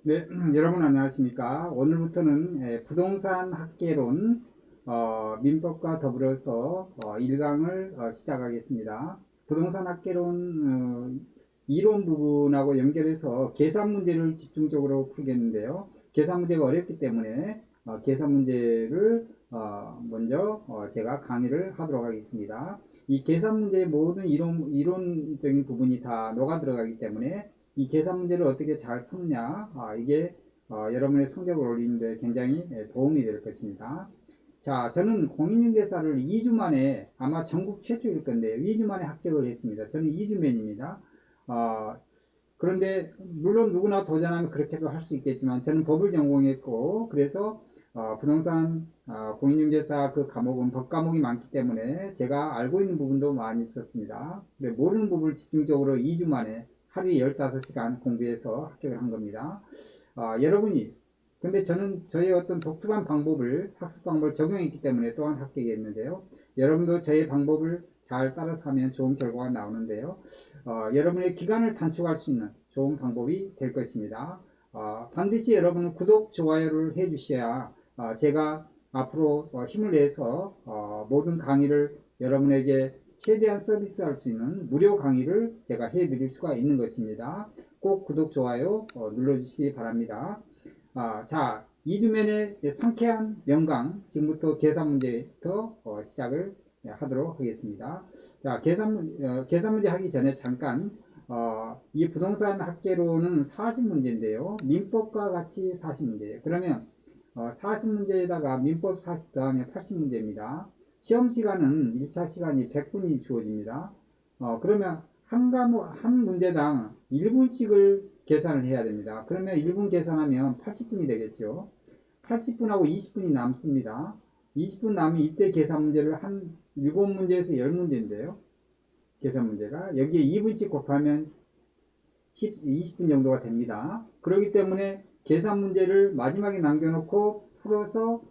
네, 여러분 안녕하십니까? 오늘부터는 부동산 학개론 민법과 더불어서 1강을 시작하겠습니다. 부동산 학개론 이론 부분하고 연결해서 계산 문제를 집중적으로 풀겠는데요. 계산 문제가 어렵기 때문에 계산 문제를 먼저 제가 강의를 하도록 하겠습니다. 이 계산 문제의 모든 이론적인 부분이 다 녹아 들어가기 때문에 이 계산 문제를 어떻게 잘 푸느냐, 이게 여러분의 성적을 올리는데 굉장히 도움이 될 것입니다. 자, 저는 공인중개사를 2주 만에, 아마 전국 최초일 건데요, 2주 만에 합격을 했습니다. 저는 2주맨입니다. 그런데 물론 누구나 도전하면 그렇게도 할 수 있겠지만 저는 법을 전공했고, 그래서 부동산 공인중개사 그 과목은 법 과목이 많기 때문에 제가 알고 있는 부분도 많이 있었습니다. 모르는 부분을 집중적으로 2주 만에 하루에 15시간 공부해서 합격을 한 겁니다. 여러분이 근데 저는 저의 어떤 독특한 방법을, 학습 방법을 적용했기 때문에 또한 합격했는데요. 여러분도 저의 방법을 잘 따라서 하면 좋은 결과가 나오는데요. 여러분의 기간을 단축할 수 있는 좋은 방법이 될 것입니다. 반드시 여러분은 구독, 좋아요를 해 주셔야 제가 앞으로 힘을 내서 모든 강의를 여러분에게 최대한 서비스할 수 있는 무료 강의를 제가 해드릴 수가 있는 것입니다. 꼭 구독, 좋아요 눌러주시기 바랍니다. 자, 2주면의 상쾌한 명강, 지금부터 계산 문제부터 시작을 하도록 하겠습니다. 자, 계산 문제 하기 전에 잠깐 이 부동산 학개론은 40문제인데요. 민법과 같이 40문제예요. 그러면 40문제에다가 민법 40 더하면 80문제입니다. 시험 시간은 1차 시간이 100분이 주어집니다. 그러면 한 문제당 1분씩을 계산을 해야 됩니다. 그러면 1분 계산하면 80분이 되겠죠. 80분하고 20분이 남습니다. 20분 남으면 이때 계산 문제를 한 7문제에서 10문제인데요. 계산 문제가 여기에 2분씩 곱하면 20분 정도가 됩니다. 그렇기 때문에 계산 문제를 마지막에 남겨놓고 풀어서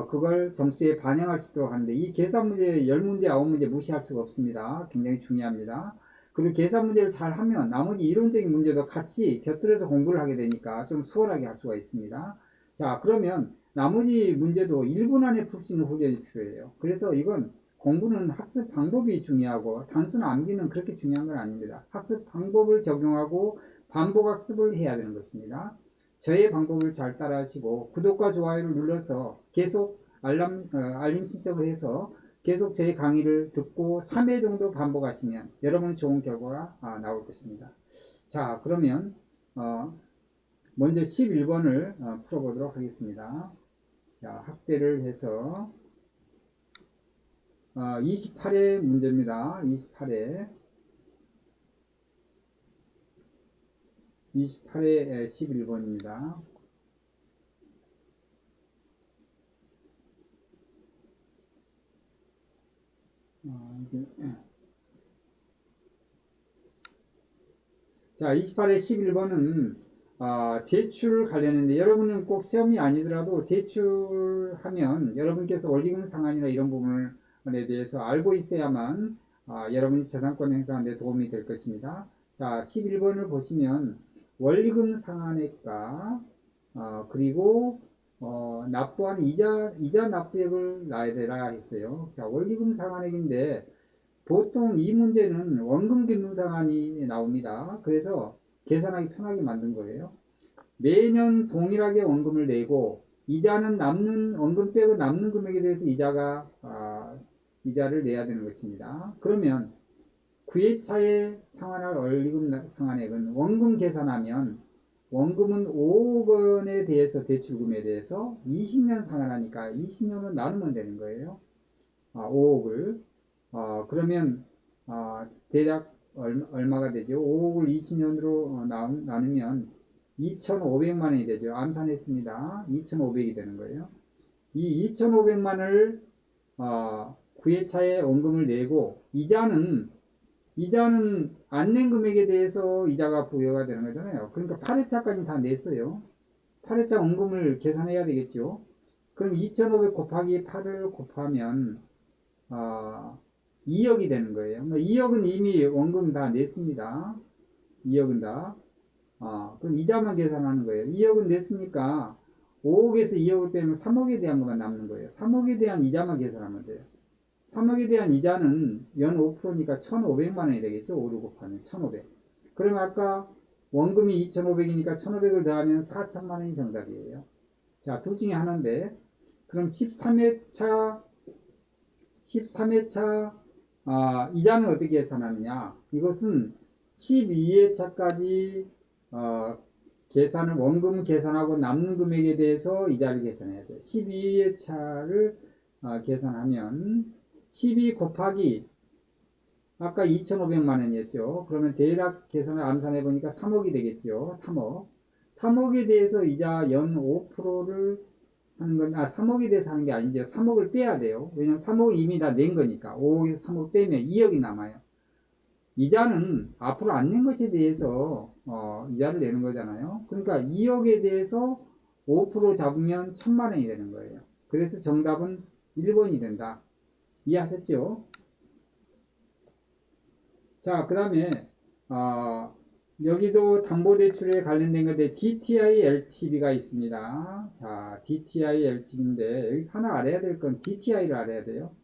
그걸 점수에 반영할 수 있도록 하는데, 이 계산 문제 10문제, 9문제 무시할 수가 없습니다. 굉장히 중요합니다. 그리고 계산 문제를 잘 하면 나머지 이론적인 문제도 같이 곁들여서 공부를 하게 되니까 좀 수월하게 할 수가 있습니다. 자, 그러면 나머지 문제도 1분 안에 풀 수 있는 훈련이 필요해요. 그래서 이건 공부는 학습 방법이 중요하고 단순 암기는 그렇게 중요한 건 아닙니다. 학습 방법을 적용하고 반복 학습을 해야 되는 것입니다. 저의 방법을 잘 따라 하시고 구독과 좋아요를 눌러서 계속 알림 신청을 해서 계속 제 강의를 듣고 3회 정도 반복하시면 여러분 좋은 결과가 나올 것입니다. 자, 그러면 먼저 11번을 풀어보도록 하겠습니다. 자, 확대를 해서 28회 문제입니다. 28회 11번입니다. 자, 28회 11번은 대출 관련인데, 여러분은 꼭 시험이 아니더라도 대출하면 여러분께서 원리금 상환이나 이런 부분에 대해서 알고 있어야만 여러분이 저당권 행사하는 데 도움이 될 것입니다. 자, 11번을 보시면 원리금 상환액과 그리고 납부한 이자 납부액을 나열해라 했어요. 자, 원리금 상환액인데 보통 이 문제는 원금 갱등 상환이 나옵니다. 그래서 계산하기 편하게 만든 거예요. 매년 동일하게 원금을 내고 이자는 원금 빼고 남는 금액에 대해서 이자를 내야 되는 것입니다. 그러면 9회차에 상환할 원리금 상환액은 원금 계산하면 원금은 5억 원에 대해서 대출금에 대해서 20년 상환하니까 20년을 나누면 되는 거예요. 5억을. 그러면 대략 얼마가 되죠? 5억을 20년으로 나누면 2,500만 원이 되죠. 암산했습니다. 2,500이 되는 거예요. 이 2,500만 원을 9회차에 원금을 내고 이자는 안 낸 금액에 대해서 이자가 부여가 되는 거잖아요. 그러니까 8회차까지 다 냈어요. 8회차 원금을 계산해야 되겠죠. 그럼 2,500 곱하기 8을 곱하면 2억이 되는 거예요. 2억은 이미 원금 다 냈습니다. 2억은 다. 그럼 이자만 계산하는 거예요. 2억은 냈으니까 5억에서 2억을 빼면 3억에 대한 것만 남는 거예요. 3억에 대한 이자만 계산하면 돼요. 3억에 대한 이자는 연 5%니까 1,500만 원이 되겠죠. 5를 곱하면 1,500. 그럼 아까 원금이 2,500이니까 1,500을 더하면 4천만 원이 정답이에요. 자, 둘 중에 하나인데, 그럼 13회차 이자는 어떻게 계산하느냐? 이것은 12회차까지 계산을 원금 계산하고 남는 금액에 대해서 이자를 계산해야 돼요. 12회차를 계산하면 12 곱하기 아까 2,500만 원이었죠. 그러면 대략 계산을 암산해 보니까 3억이 되겠죠. 3억. 3억에 대해서 이자 연 5%를 하는 건, 3억에 대해서 하는 게 아니죠. 3억을 빼야 돼요. 왜냐면 3억 이미 다 낸 거니까. 5억에서 3억 빼면 2억이 남아요. 이자는 앞으로 안 낸 것에 대해서 이자를 내는 거잖아요. 그러니까 2억에 대해서 5% 잡으면 1,000만 원이 되는 거예요. 그래서 정답은 1번이 된다. 이해하셨죠? 자, 그 다음에 여기도 담보대출에 관련된 건데 DTI LTV가 있습니다. 자, DTI LTV인데 여기서 하나 알아야 될 건 DTI를 알아야 돼요.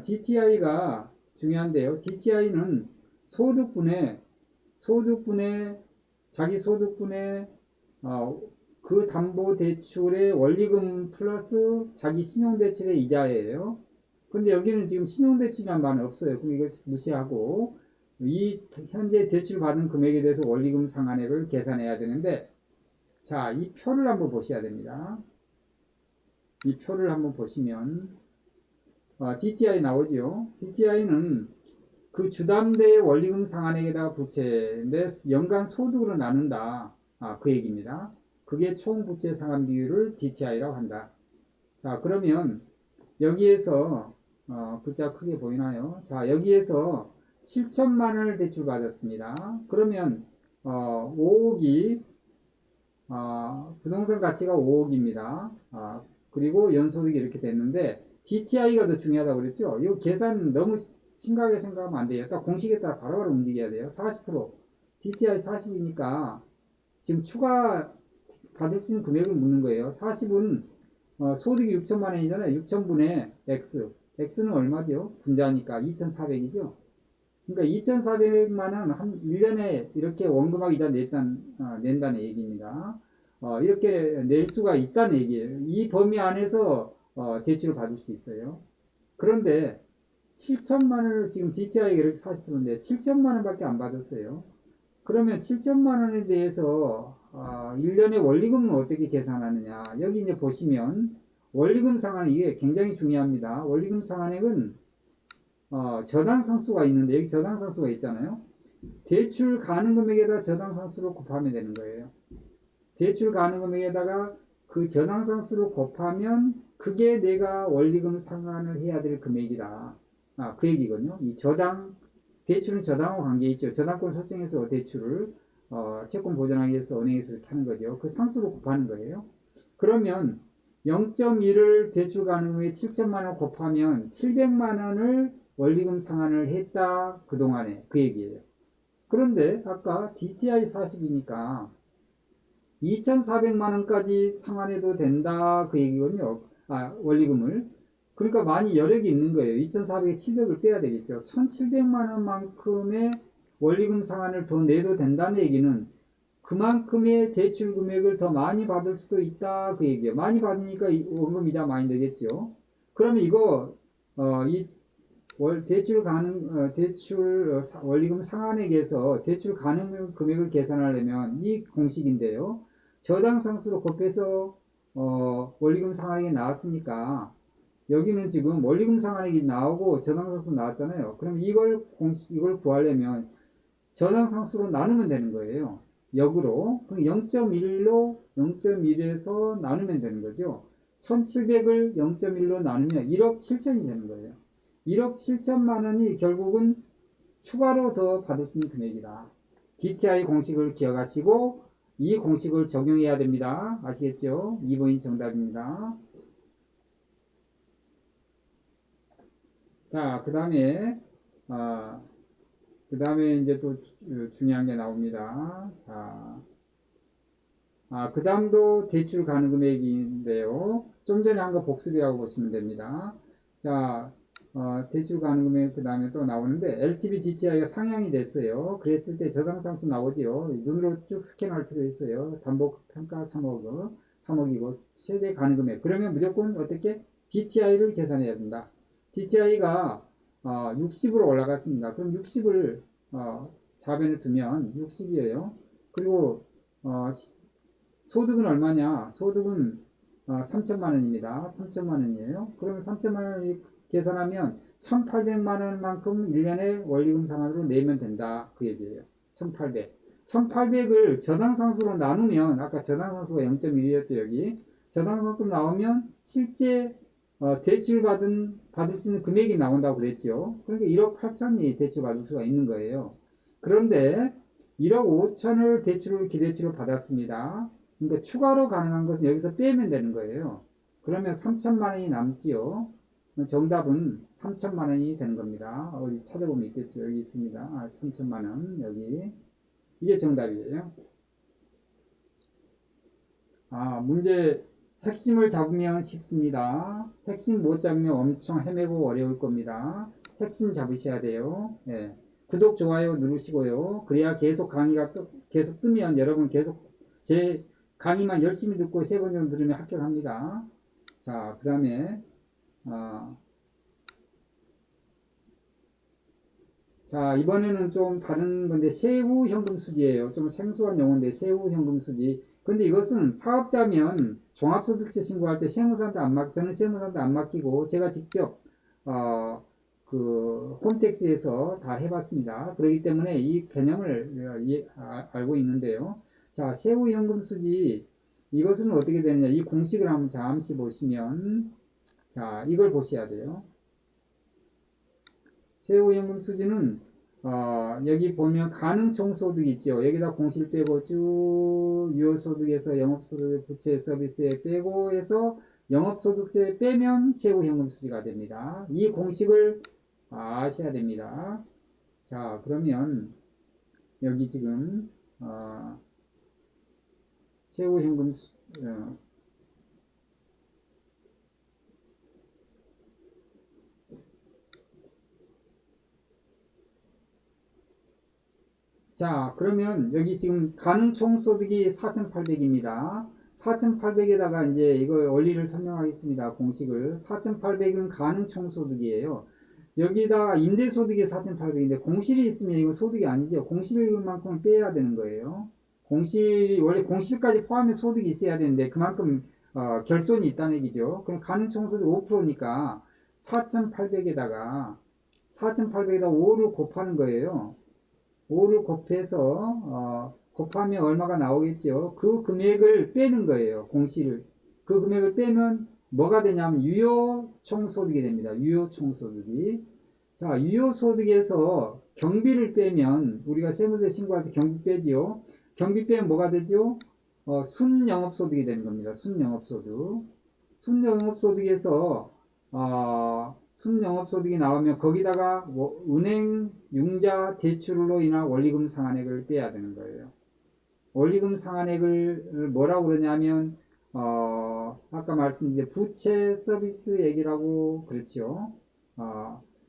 DTI가 중요한데요. DTI는 자기 소득분의 그 담보대출의 원리금 플러스 자기 신용대출의 이자예요. 근데 여기는 지금 신용대출이란 말은 없어요. 그럼 이거 무시하고 이 현재 대출 받은 금액에 대해서 원리금 상환액을 계산해야 되는데, 자, 이 표를 한번 보셔야 됩니다. 이 표를 한번 보시면 DTI 나오죠. DTI는 그 주담대의 원리금 상환액에다가 부채인데 연간 소득으로 나눈다. 그 얘기입니다. 그게 총 부채 상환 비율을 DTI라고 한다. 자, 그러면 여기에서 글자 크게 보이나요? 자, 여기에서 7천만 원을 대출 받았습니다. 그러면 5억이 부동산 가치가 5억입니다. 그리고 연소득이 이렇게 됐는데 DTI가 더 중요하다고 그랬죠? 이 계산 너무 심각하게 생각하면 안 돼요. 딱 공식에 따라 바로바로 움직여야 돼요. 40% DTI 40이니까 지금 추가 받을 수 있는 금액을 묻는 거예요. 40은 소득이 6천만 원이잖아요. 6천분의 X. X는 얼마죠? 분자니까 2,400이죠. 그러니까 2,400만 원 한 1년에 이렇게 원금하고 이자 낸다는 얘기입니다. 이렇게 낼 수가 있다는 얘기예요. 이 범위 안에서 대출을 받을 수 있어요. 그런데 7천만 원을 지금 DTI가 이렇게 40%인데 7천만 원밖에 안 받았어요. 그러면 7천만 원에 대해서 1년의 원리금은 어떻게 계산하느냐. 여기 이제 보시면 원리금 상환 이게 굉장히 중요합니다. 원리금 상환액은 저당상수가 있는데 여기 저당상수가 있잖아요. 대출 가능 금액에다 저당상수를 곱하면 되는 거예요. 대출 가능 금액에다가 그 저당상수를 곱하면 그게 내가 원리금 상환을 해야 될 금액이다. 그 얘기거든요. 이 대출은 저당하고 관계 있죠. 저당권 설정해서 대출을 채권 보전하기 위해서 은행에서 이렇게 하는 거죠. 그 상수로 곱하는 거예요. 그러면 0.1을 대출 가능금액 7천만 원 곱하면 700만 원을 원리금 상환을 했다. 그동안에 그 얘기예요. 그런데 아까 DTI 40이니까 2,400만 원까지 상환해도 된다. 그 얘기거든요. 원리금을. 그러니까 많이 여력이 있는 거예요. 2,400에 700을 빼야 되겠죠. 1,700만 원만큼의 원리금 상환을 더 내도 된다는 얘기는 그만큼의 대출 금액을 더 많이 받을 수도 있다. 그 얘기예요. 많이 받으니까 원금 이자 많이 내겠죠. 그러면 이거 이 대출 원리금 상환액에서 대출 가능 금액을 계산하려면 이 공식인데요. 저당상수로 곱해서 원리금 상환액이 나왔으니까 여기는 지금 원리금 상환액이 나오고 저당상수 나왔잖아요. 그럼 이걸 구하려면 저당상수로 나누면 되는 거예요. 역으로. 그럼 0.1에서 나누면 되는 거죠. 1,700을 0.1로 나누면 1억 7천이 되는 거예요. 1억 7천만 원이 결국은 추가로 더 받을 수 있는 금액이다. DTI 공식을 기억하시고 이 공식을 적용해야 됩니다. 아시겠죠? 2번이 정답입니다. 자, 그 다음에 그 다음에 이제 또 중요한 게 나옵니다. 자, 그 다음도 대출 가능 금액인데요. 좀 전에 한 거 복습이라고 보시면 됩니다. 자, 대출 가능 금액 그 다음에 또 나오는데 LTV DTI가 상향이 됐어요. 그랬을 때 저당상수 나오지요. 눈으로 쭉 스캔할 필요 있어요. 잠복 평가 3억이고 최대 가능 금액. 그러면 무조건 어떻게 DTI를 계산해야 된다. DTI가 60으로 올라갔습니다. 그럼 60을 자변에 두면 60이에요. 그리고 소득은 얼마냐? 소득은 3천만 원입니다. 3천만 원이에요. 그러면 3천만 원을 계산하면 1,800만 원만큼 1년에 원리금 상환으로 내면 된다. 그 얘기예요. 1,800. 1,800을 저당상수로 나누면 아까 저당상수가 0.1이었죠. 여기. 저당상수 나오면 실제 대출 받을 수 있는 금액이 나온다고 그랬죠. 그러니까 1억 8천이 대출 받을 수가 있는 거예요. 그런데 1억 5천을 기대출을 받았습니다. 그러니까 추가로 가능한 것은 여기서 빼면 되는 거예요. 그러면 3천만 원이 남지요. 정답은 3천만 원이 되는 겁니다. 어디 찾아보면 있겠죠. 여기 있습니다. 3천만 원 여기. 이게 정답이에요. 문제 핵심을 잡으면 쉽습니다. 핵심 못 잡으면 엄청 헤매고 어려울 겁니다. 핵심 잡으셔야 돼요. 예. 구독, 좋아요 누르시고요. 그래야 계속 강의가 계속 뜨면 여러분 계속 제 강의만 열심히 듣고 3번 정도 들으면 합격합니다. 자, 그 다음에 자, 이번에는 좀 다른 건데 세후현금수지예요. 좀 생소한 용어인데 세후현금수지. 근데 이것은 사업자면 종합소득세 신고할 때 저는 세무사한테 안 맡기고 제가 직접 그 홈택스에서 다 해봤습니다. 그렇기 때문에 이 개념을 알고 있는데요. 자, 세후현금수지 이것은 어떻게 되느냐? 이 공식을 한번 잠시 보시면 자, 이걸 보셔야 돼요. 세후현금수지는 여기 보면 가능총소득 있죠. 여기다 공실 빼고 쭉 유효소득에서 영업소득 부채 서비스에 빼고 해서 영업소득세 빼면 세후현금수지가 됩니다. 이 공식을 아셔야 됩니다. 자, 그러면 여기 지금 세후현금 자, 그러면 여기 지금 가능 총소득이 4,800입니다. 4,800에다가 이제 이걸 원리를 설명하겠습니다. 공식을. 4,800은 가능 총소득이에요. 여기다가 임대소득이 4,800인데 공실이 있으면 이건 소득이 아니죠. 공실만큼 빼야 되는 거예요. 원래 공실까지 포함해 소득이 있어야 되는데 그만큼 결손이 있다는 얘기죠. 그럼 가능 총소득 5%니까 4,800에다가 5를 곱하는 거예요. 5를 곱해서 곱하면 얼마가 나오겠죠. 그 금액을 빼는 거예요. 공시를. 그 금액을 빼면 뭐가 되냐면 유효총소득이 됩니다. 유효총소득이. 자, 유효소득에서 경비를 빼면 우리가 세무서에 신고할 때 경비 빼지요. 경비 빼면 뭐가 되죠? 순영업소득이 되는 겁니다. 순영업소득. 순영업소득에서 순영업소득이 나오면 거기다가 은행 융자 대출로 인한 원리금 상환액을 빼야 되는 거예요. 원리금 상환액을 뭐라고 그러냐면 아까 말씀드린 부채 서비스액이라고 그랬죠.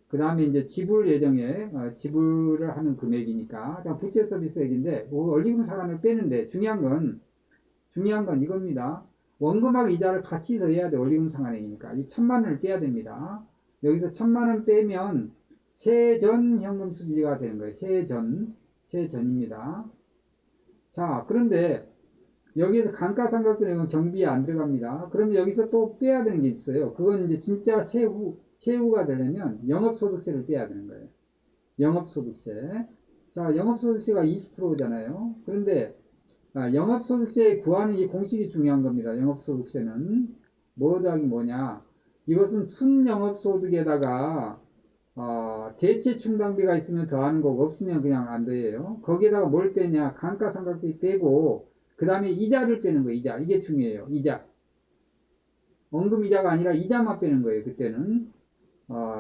그 다음에 이제 지불 예정에 지불을 하는 금액이니까 부채 서비스액인데 원리금 상환을 빼는데 중요한 건 이겁니다. 원금하고 이자를 같이 더해야 돼. 원리금 상환액이니까 이 1,000만 원을 빼야 됩니다. 여기서 1,000만 원 빼면 세전 현금 수지가 되는 거예요. 세전입니다. 자, 그런데 여기에서 감가상각금액은 경비에 안 들어갑니다. 그러면 여기서 또 빼야 되는 게 있어요. 그건 이제 진짜 세후가 되려면 영업소득세를 빼야 되는 거예요. 영업소득세. 자, 영업소득세가 20%잖아요. 그런데 영업소득세 구하는 이 공식이 중요한 겁니다. 영업소득세는 뭐 더하기 뭐냐? 이것은 순영업소득에다가 대체충당비가 있으면 더하는 거고 없으면 그냥 안 더해요. 거기에다가 뭘 빼냐? 감가상각비 빼고 그 다음에 이자를 빼는 거예요. 이자. 이게 중요해요. 이자. 원금이자가 아니라 이자만 빼는 거예요. 그때는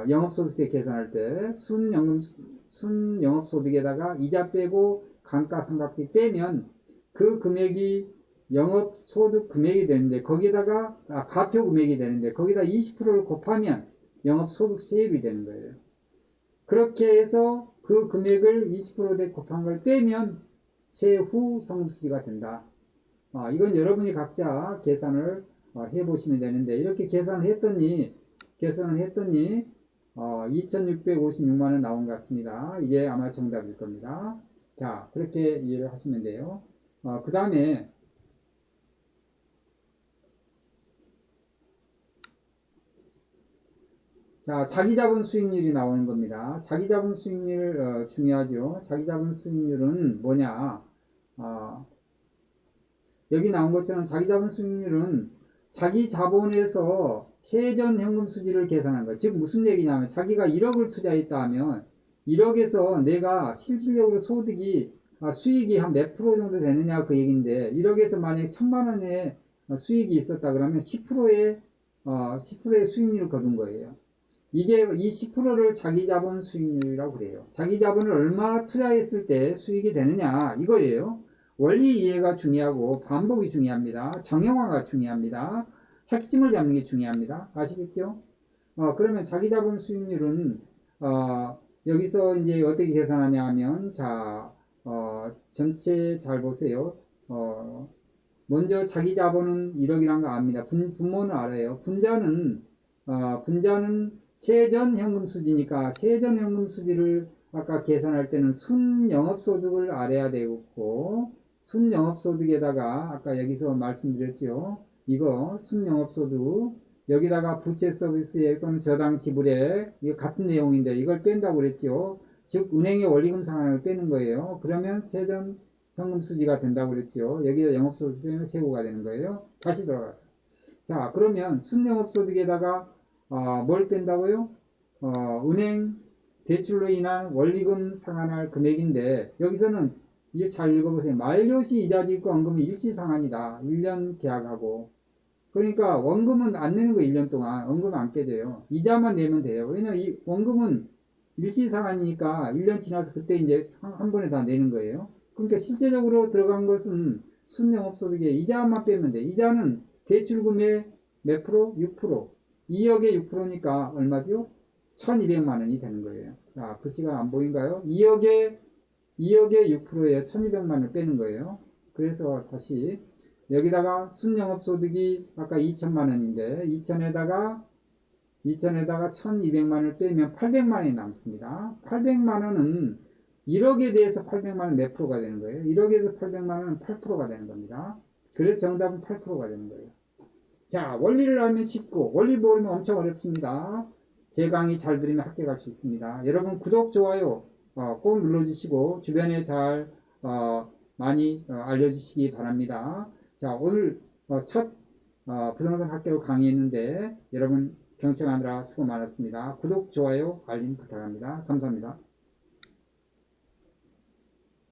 영업소득세 계산할 때 순영업소득에다가 이자 빼고 감가상각비 빼면 그 금액이 영업소득 금액이 되는데 거기다가 가표 금액이 되는데 거기다 20%를 곱하면 영업소득세율이 되는 거예요. 그렇게 해서 그 금액을 20% 곱한 걸 빼면 세후 현금수지가 된다. 이건 여러분이 각자 계산을 해보시면 되는데 이렇게 계산을 했더니 2656만원 나온 것 같습니다. 이게 아마 정답일 겁니다. 자, 그렇게 이해를 하시면 돼요. 그 다음에 자, 자기자본 수익률이 나오는 겁니다. 자기자본 수익률 중요하죠. 자기자본 수익률은 뭐냐? 여기 나온 것처럼 자기자본 수익률은 자기 자본에서 세전 현금 수지를 계산한 거예요. 즉 무슨 얘기냐면 자기가 1억을 투자했다 하면 1억에서 내가 실질적으로 소득이 수익이 한 몇 프로 정도 되느냐 그 얘기인데 1억에서 만약에 1000만 원의 수익이 있었다 그러면 10%의 수익률을 거둔 거예요. 이게 이 10%를 자기자본 수익률이라고 그래요. 자기자본을 얼마 투자했을 때 수익이 되느냐 이거예요. 원리 이해가 중요하고 반복이 중요합니다. 정형화가 중요합니다. 핵심을 잡는 게 중요합니다. 아시겠죠? 그러면 자기자본 수익률은 여기서 이제 어떻게 계산하냐 하면 자 전체 잘 보세요. 먼저 자기자본은 1억이란 거 압니다. 분모는 알아요. 분자는 세전 현금 수지니까 세전 현금 수지를 아까 계산할 때는 순영업소득을 알아야 되고 순영업소득에다가 아까 여기서 말씀드렸죠. 이거 순영업소득 여기다가 부채 서비스액 또는 저당 지불액 이거 같은 내용인데 이걸 뺀다고 그랬죠. 즉 은행의 원리금 상환을 빼는 거예요. 그러면 세전 현금 수지가 된다고 그랬죠. 여기다 영업소득 빼면 세후가 되는 거예요. 다시 돌아가서 자 그러면 순영업소득에다가 뭘 뺀다고요? 은행 대출로 인한 원리금 상환할 금액인데 여기서는 이게 잘 읽어보세요. 만료시 이자 지급 원금은 일시상환이다. 1년 계약하고 그러니까 원금은 안 내는 거 1년 동안 원금은 안 깨져요. 이자만 내면 돼요. 왜냐면 이 원금은 일시상환이니까 1년 지나서 그때 이제 한 번에 다 내는 거예요. 그러니까 실제적으로 들어간 것은 순영업소득에 이자만 빼면 돼. 이자는 대출금의 몇 프로? 6%. 2억에 6%니까 얼마죠? 1200만 원이 되는 거예요. 자, 글씨가 안 보인가요? 2억에 6%에 1200만 원을 빼는 거예요. 그래서 다시 여기다가 순영업소득이 아까 2000만 원인데 2000에다가 1200만 원을 빼면 800만 원이 남습니다. 800만 원은 1억에 대해서 800만 원 몇 프로가 되는 거예요? 1억에서 800만 원은 8%가 되는 겁니다. 그래서 정답은 8%가 되는 거예요. 자, 원리를 알면 쉽고 원리 모르면 엄청 어렵습니다. 제 강의 잘 들으면 합격할 수 있습니다. 여러분 구독, 좋아요 꼭 눌러주시고 주변에 잘 많이 알려주시기 바랍니다. 자, 오늘 첫 부동산 학교 강의했는데 여러분 경청하느라 수고 많았습니다. 구독, 좋아요, 알림 부탁합니다. 감사합니다.